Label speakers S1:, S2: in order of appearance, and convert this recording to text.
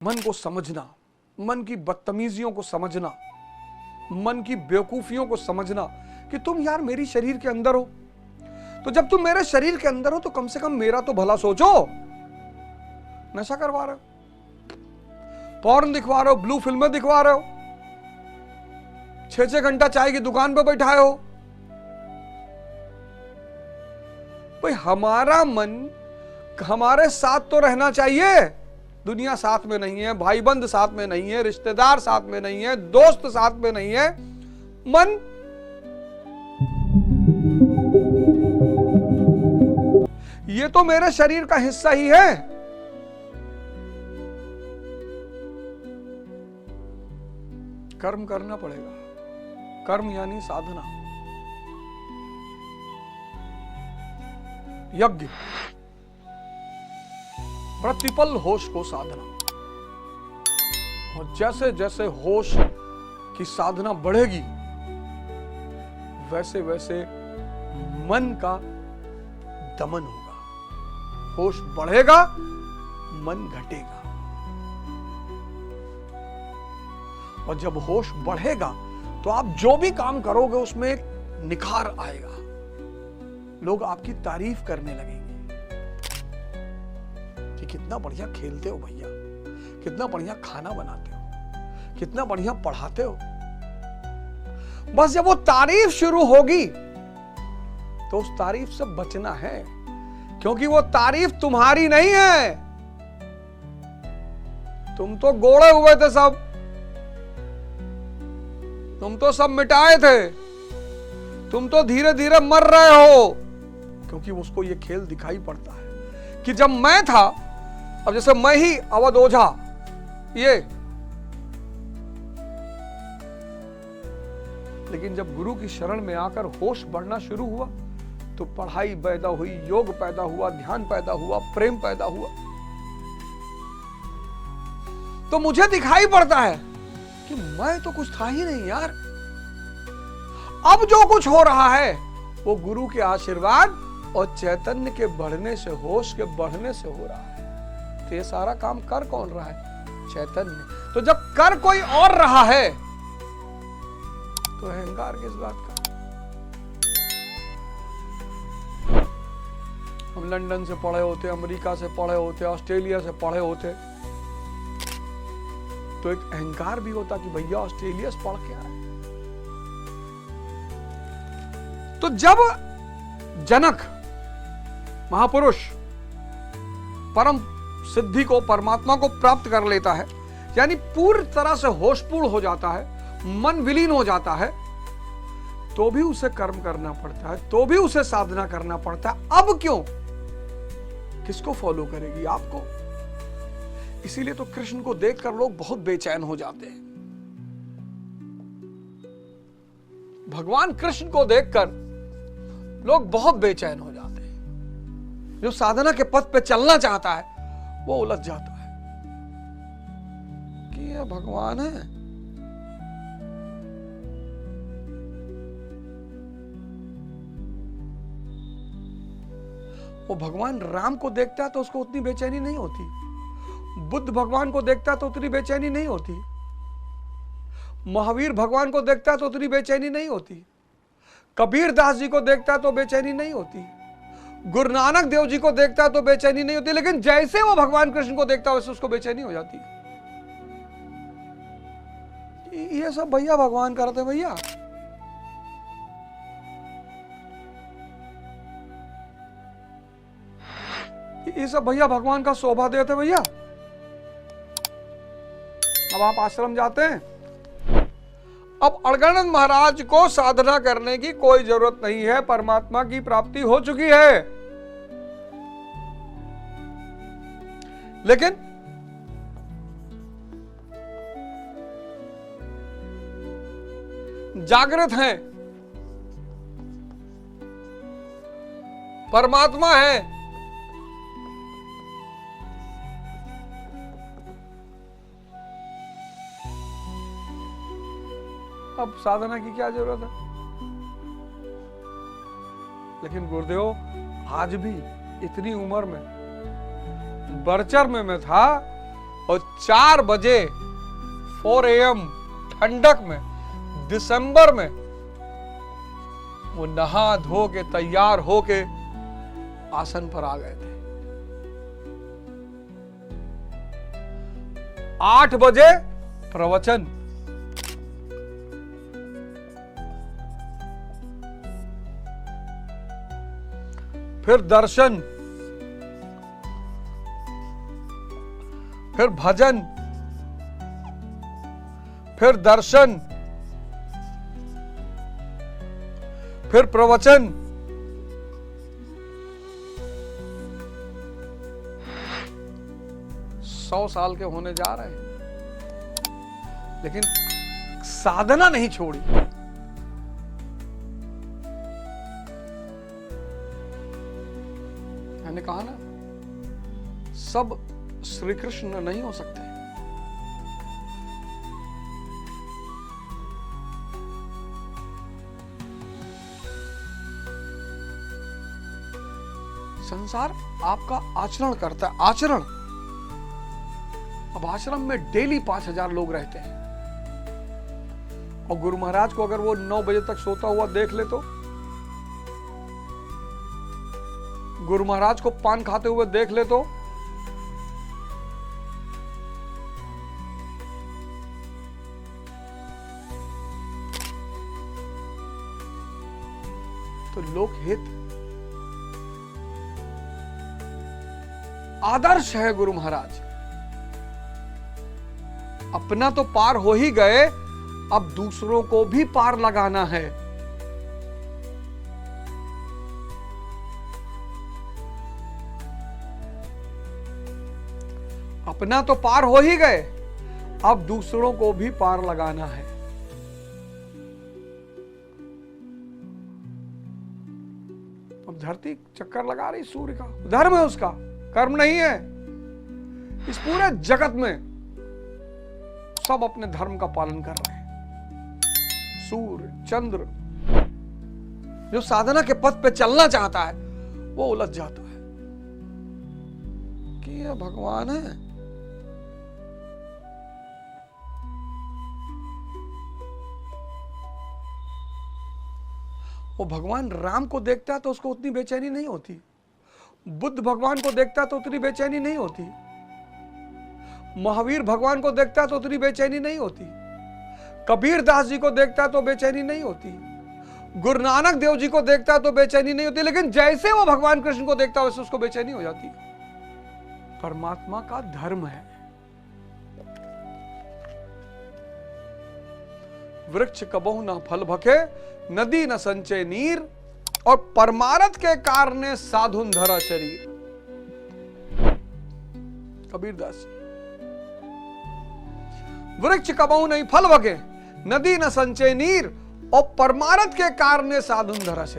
S1: मन को समझना, मन की बदतमीजियों को समझना, मन की बेवकूफियों को समझना कि तुम यार मेरी शरीर के अंदर हो, तो जब तुम मेरे शरीर के अंदर हो तो कम से कम मेरा तो भला सोचो। नशा करवा रहे हो, पॉर्न दिखवा रहे हो, ब्लू फिल्में दिखवा रहे हो, 6-6 घंटा चाय की दुकान पर बैठाए हो। भाई हमारा मन हमारे साथ तो रहना चाहिए। दुनिया साथ में नहीं है, भाई बंद साथ में नहीं है, रिश्तेदार साथ में नहीं है, दोस्त साथ में नहीं है, मन ये तो मेरे शरीर का हिस्सा ही है। कर्म करना पड़ेगा। कर्म यानी साधना, यज्ञ, प्रतिपल होश को साधना। और जैसे जैसे होश की साधना बढ़ेगी वैसे वैसे मन का दमन होगा। होश बढ़ेगा, मन घटेगा। और जब होश बढ़ेगा तो आप जो भी काम करोगे उसमें एक निखार आएगा। लोग आपकी तारीफ करने लगेंगे कि कितना बढ़िया खेलते हो भैया, कितना बढ़िया खाना बनाते हो, कितना बढ़िया पढ़ाते हो। बस जब वो तारीफ शुरू होगी तो उस तारीफ से बचना है, क्योंकि वो तारीफ तुम्हारी नहीं है। तुम तो गोड़े हुए थे सब, तुम तो सब मिटाए थे, तुम तो धीरे धीरे मर रहे हो। क्योंकि उसको ये खेल दिखाई पड़ता है कि जब मैं था, अब जैसे मैं ही अवध ओझा, ये लेकिन जब गुरु की शरण में आकर होश बढ़ना शुरू हुआ तो पढ़ाई पैदा हुई, योग पैदा हुआ, ध्यान पैदा हुआ, प्रेम पैदा हुआ। तो मुझे दिखाई पड़ता है कि मैं तो कुछ था ही नहीं यार। अब जो कुछ हो रहा है वो गुरु के आशीर्वाद और चैतन्य के बढ़ने से, होश के बढ़ने से हो रहा है। तो ये सारा काम कर कौन रहा है? चैतन्य। तो जब कर कोई और रहा है तो अहंकार किस बात का? हम लंदन से पढ़े होते, अमेरिका से पढ़े होते, ऑस्ट्रेलिया से पढ़े होते, तो एक अहंकार भी होता कि भैया ऑस्ट्रेलिया से पढ़ के आए। तो जब जनक महापुरुष परम सिद्धि को, परमात्मा को प्राप्त कर लेता है, यानी पूरी तरह से होशपूर्ण हो जाता है, मन विलीन हो जाता है, तो भी उसे कर्म करना पड़ता है, तो भी उसे साधना करना पड़ता है। अब क्यों? किसको फॉलो करेगी? आपको। इसीलिए तो कृष्ण को देखकर लोग बहुत बेचैन हो जाते हैं। भगवान कृष्ण को देखकर लोग बहुत बेचैन हो जाते हैं। जो साधना के पथ पे चलना चाहता है वो उलझ जाता है कि ये भगवान है, वो भगवान राम को देखता है तो उसको उतनी बेचैनी नहीं होती, बुद्ध भगवान को देखता है तो उतनी बेचैनी नहीं होती, महावीर भगवान को देखता है तो उतनी बेचैनी नहीं होती, कबीर दास जी को देखता है तो बेचैनी नहीं होती, गुरु नानक देव जी को देखता है तो बेचैनी नहीं होती। लेकिन जैसे वो भगवान कृष्ण को देखता है वैसे उसको बेचैनी हो जाती है। ये सब भैया भगवान करते भैया। ये सब भैया भगवान का शोभा देते भैया। अब आप आश्रम जाते हैं, अब अड़गड़ानंद महाराज को साधना करने की कोई जरूरत नहीं है, परमात्मा की प्राप्ति हो चुकी है। लेकिन जागृत हैं, परमात्मा है, अब साधना की क्या जरूरत है? लेकिन गुरुदेव आज भी इतनी उम्र में बढ़ चढ़ में मैं था और 4 बजे 4 AM ठंडक में दिसंबर में वो नहा धो के तैयार होके आसन पर आ गए थे। 8 बजे प्रवचन, फिर दर्शन, फिर भजन, फिर दर्शन, फिर प्रवचन। सौ साल के होने जा रहे हैं, लेकिन साधना नहीं छोड़ी। मैंने कहा ना, सब श्री कृष्ण नहीं हो सकते। संसार आपका आचरण करता है, आचरण। अब आश्रम में डेली 5000 लोग रहते हैं, और गुरु महाराज को अगर वो 9 बजे तक सोता हुआ देख ले तो, गुरु महाराज को पान खाते हुए देख ले तो लोकहित आदर्श है गुरु महाराज। अपना तो पार हो ही गए, अब दूसरों को भी पार लगाना है। अपना तो पार हो ही गए, अब दूसरों को भी पार लगाना है। अब धरती चक्कर लगा रही सूर्य का, धर्म है उसका, कर्म नहीं है। इस पूरे जगत में सब अपने धर्म का पालन कर रहे हैं। सूर्य चंद्र जो साधना के पथ पे चलना चाहता है वो उलझ जाता है कि ये भगवान है। वो भगवान राम को देखता है तो उसको उतनी बेचैनी नहीं होती, बुद्ध भगवान को देखता है तो उतनी बेचैनी नहीं होती, महावीर भगवान को देखता है तो उतनी बेचैनी नहीं होती, कबीर दास जी को देखता है तो बेचैनी नहीं होती, गुरु नानक देव जी को देखता है तो बेचैनी नहीं होती। लेकिन जैसे वो भगवान कृष्ण को देखता है वैसे उसको बेचैनी हो जाती है। परमात्मा का धर्म है। वृक्ष कबहु न फल भके, नदी न संचय नीर, और परमारथ के कारणे साधुन धरा शरीर। कबीरदास जी। वृक्ष कबहु नहीं फल भके, नदी न संचय नीर, और परमारथ के कारणे साधुन धरा शरीर।